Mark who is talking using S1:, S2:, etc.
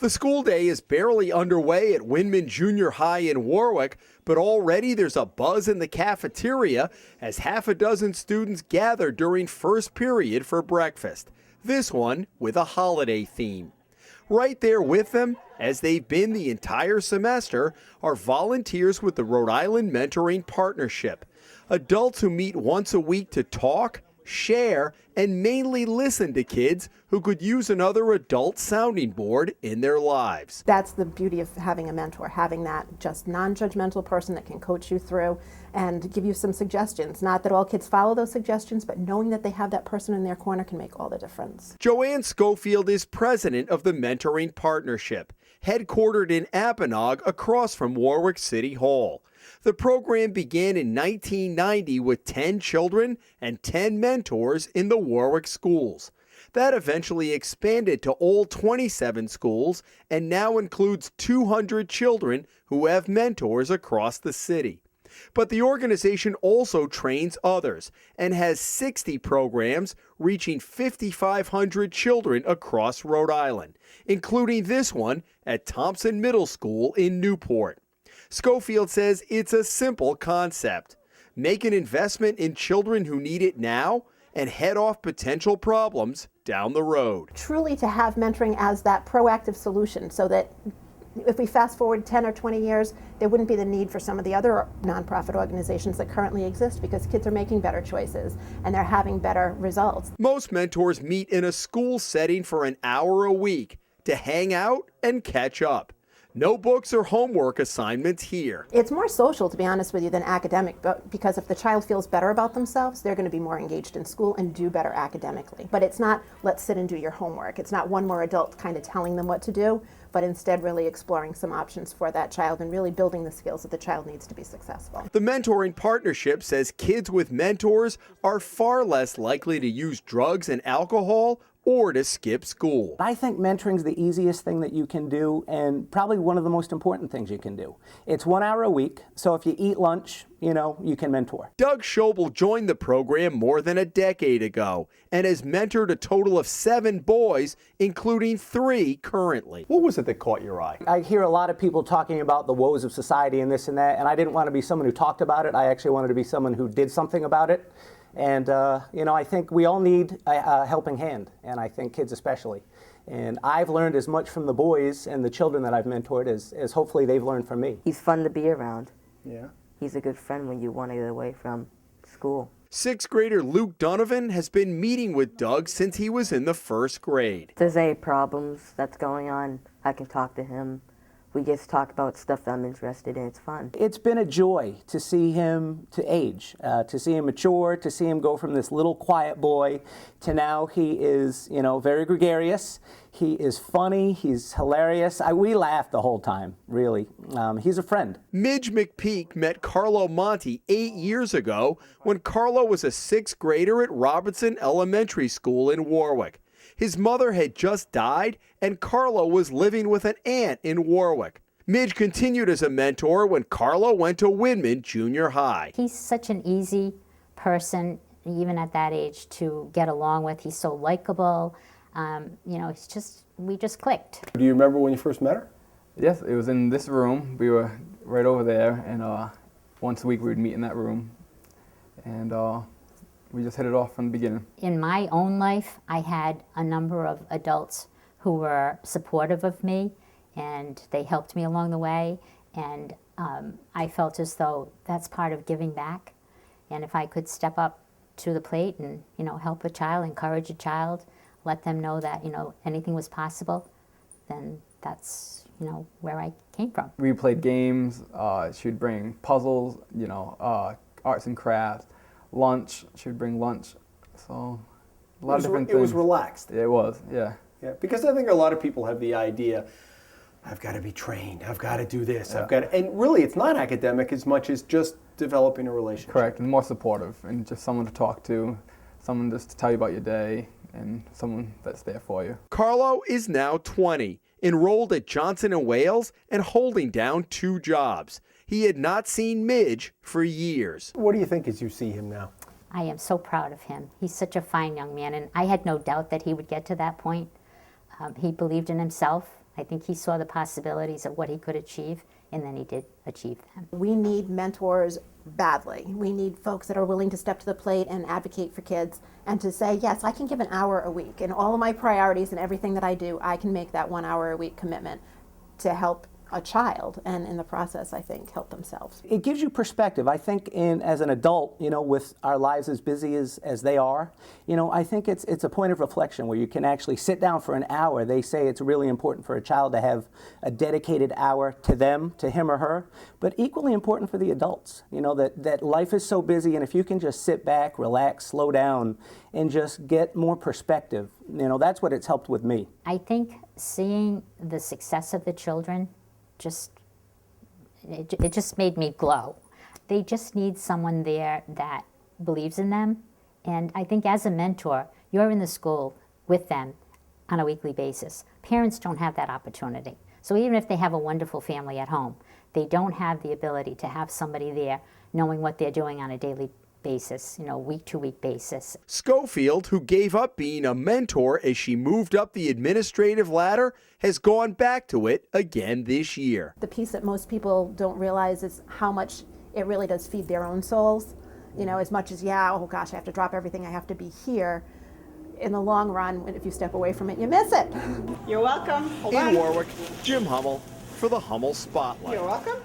S1: The school day is barely underway at Windman Junior High in Warwick, but already there's a buzz in the cafeteria as half a dozen students gather during first period for breakfast. This one with a holiday theme. Right there with them, as they've been the entire semester, are volunteers with the Rhode Island Mentoring Partnership. Adults who meet once a week to talk, share, and mainly listen to kids who could use another adult sounding board in their lives.
S2: That's the beauty of having a mentor, having that just non-judgmental person that can coach you through and give you some suggestions. Not that all kids follow those suggestions, but knowing that they have that person in their corner can make all the difference.
S1: Joanne Schofield is president of the Mentoring Partnership, headquartered in Apponaug across from Warwick City Hall. The program began in 1990 with 10 children and 10 mentors in the Warwick schools. That eventually expanded to all 27 schools and now includes 200 children who have mentors across the city. But the organization also trains others and has 60 programs reaching 5,500 children across Rhode Island, including this one at Thompson Middle School in Newport. Schofield says it's a simple concept. Make an investment in children who need it now and head off potential problems down the road.
S2: Truly to have mentoring as that proactive solution so that if we fast forward 10 or 20 years, there wouldn't be the need for some of the other nonprofit organizations that currently exist because kids are making better choices and they're having better results.
S1: Most mentors meet in a school setting for an hour a week to hang out and catch up. No books or homework assignments here.
S2: It's more social, to be honest with you, than academic, because if the child feels better about themselves, they're going to be more engaged in school and do better academically. But it's not, let's sit and do your homework. It's not one more adult kind of telling them what to do, but instead really exploring some options for that child and really building the skills that the child needs to be successful.
S1: The Mentoring Partnership says kids with mentors are far less likely to use drugs and alcohol or to skip school.
S3: I think mentoring is the easiest thing that you can do and probably one of the most important things you can do. It's 1 hour a week, so if you eat lunch, you can mentor.
S1: Doug Schobel joined the program more than a decade ago and has mentored a total of 7 boys, including 3 currently. What was it that caught your eye?
S3: I hear a lot of people talking about the woes of society and this and that, and I didn't want to be someone who talked about it. I actually wanted to be someone who did something about it. And, I think we all need a helping hand, and I think kids especially. And I've learned as much from the boys and the children that I've mentored as hopefully they've learned from me.
S4: He's fun to be around.
S3: Yeah.
S4: He's a good friend when you want to get away from school.
S1: 6th grader Luke Donovan has been meeting with Doug since he was in the 1st grade.
S4: If there's any problems that's going on, I can talk to him. We just talk about stuff that I'm interested in. It's fun.
S3: It's been a joy to see him to age, to see him mature, to see him go from this little quiet boy to now he is, very gregarious. He is funny. He's hilarious. We laugh the whole time, really. He's a friend.
S1: Midge McPeak met Carlo Monti 8 years ago when Carlo was a 6th grader at Robinson Elementary School in Warwick. His mother had just died, and Carlo was living with an aunt in Warwick. Midge continued as a mentor when Carlo went to Windman Junior High.
S5: He's such an easy person, even at that age, to get along with. He's so likable. We just clicked.
S6: Do you remember when you first met her?
S7: Yes, it was in this room. We were right over there, and once a week we would meet in that room. And we just hit it off from the beginning.
S5: In my own life, I had a number of adults who were supportive of me, and they helped me along the way, and I felt as though that's part of giving back. And if I could step up to the plate and, help a child, encourage a child, let them know that, anything was possible, then that's, where I came from.
S7: We played games. She would bring puzzles, arts and crafts. Lunch, she would bring lunch, so a lot of different things.
S6: It was relaxed.
S7: It was, yeah.
S6: Yeah, because I think a lot of people have the idea, I've got to be trained, I've got to do this, and really it's not academic as much as just developing a relationship.
S7: Correct, and more supportive, and just someone to talk to, someone just to tell you about your day, and someone that's there for you.
S1: Carlo is now 20, enrolled at Johnson & Wales and holding down 2 jobs. He had not seen Midge for years.
S6: What do you think as you see him now?
S5: I am so proud of him. He's such a fine young man, and I had no doubt that he would get to that point. He believed in himself, I think he saw the possibilities of what he could achieve, and then he did achieve them.
S2: We need mentors badly. We need folks that are willing to step to the plate and advocate for kids and to say, yes, I can give an hour a week. And all of my priorities and everything that I do, I can make that 1 hour a week commitment to help a child, and in the process, I think, help themselves.
S3: It gives you perspective. I think as an adult, with our lives as busy as they are, I think it's a point of reflection where you can actually sit down for an hour. They say it's really important for a child to have a dedicated hour to them, to him or her, but equally important for the adults, that life is so busy, and if you can just sit back, relax, slow down, and just get more perspective, that's what it's helped with me.
S5: I think seeing the success of the children, it just made me glow. They just need someone there that believes in them. And I think as a mentor, you're in the school with them on a weekly basis. Parents don't have that opportunity. So even if they have a wonderful family at home, they don't have the ability to have somebody there knowing what they're doing on a daily basis, week-to-week basis.
S1: Schofield, who gave up being a mentor as she moved up the administrative ladder, has gone back to it again this year.
S2: The piece that most people don't realize is how much it really does feed their own souls. As much as, oh gosh, I have to drop everything, I have to be here. In the long run, if you step away from it, you miss it.
S8: You're welcome. Hold
S1: In
S8: on.
S1: Warwick, Jim Hummel for the Hummel Spotlight.
S8: You're welcome.